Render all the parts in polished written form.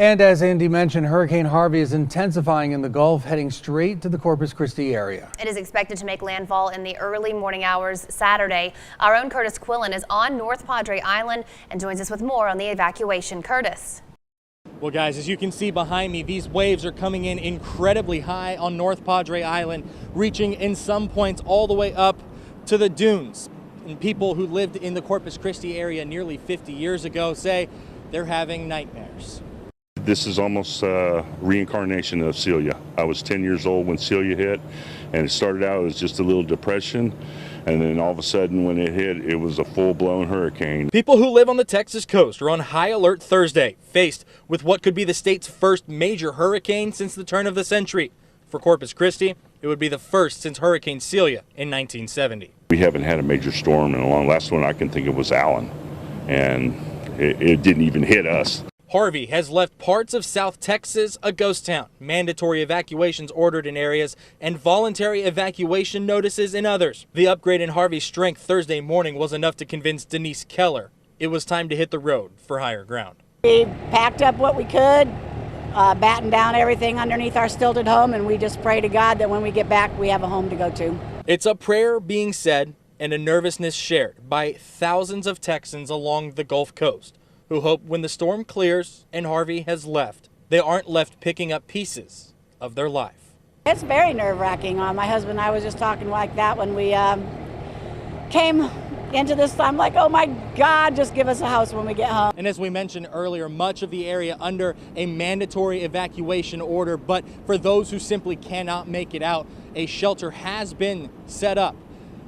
And as Andy mentioned, Hurricane Harvey is intensifying in the Gulf, heading straight to the Corpus Christi area. It is expected to make landfall in the early morning hours Saturday. Our own Kurtis Quillin is on North Padre Island and joins us with more on the evacuation. Kurtis. Well, guys, as you can see behind me, these waves are coming in incredibly high on North Padre Island, reaching in some points all the way up to the dunes. And people who lived in the Corpus Christi area nearly 50 years ago say they're having nightmares. This is almost a reincarnation of Celia. I was 10 years old when Celia hit, and it started out as just a little depression, and then all of a sudden when it hit, it was a full-blown hurricane. People who live on the Texas coast are on high alert Thursday, faced with what could be the state's first major hurricane since the turn of the century. For Corpus Christi, it would be the first since Hurricane Celia in 1970. We haven't had a major storm in a long. Last one I can think of was Allen, and it didn't even hit us. Harvey has left parts of South Texas a ghost town, mandatory evacuations ordered in areas, and voluntary evacuation notices in others. The upgrade in Harvey's strength Thursday morning was enough to convince Denise Keller it was time to hit the road for higher ground. We packed up what we could, battened down everything underneath our stilted home, and we just pray to God that when we get back, we have a home to go to. It's a prayer being said and a nervousness shared by thousands of Texans along the Gulf Coast, who hope when the storm clears and Harvey has left, they aren't left picking up pieces of their life. It's very nerve-wracking. My husband and I was just talking like that when we came into this. I'm like, oh my God, just give us a house when we get home. And as we mentioned earlier, much of the area under a mandatory evacuation order, but for those who simply cannot make it out, a shelter has been set up.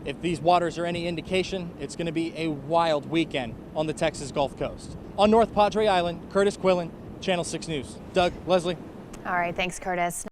If these waters are any indication, it's going to be a wild weekend on the Texas Gulf Coast. On North Padre Island, Kurtis Quillin, Channel 6 News. Doug, Leslie. All right, thanks, Kurtis.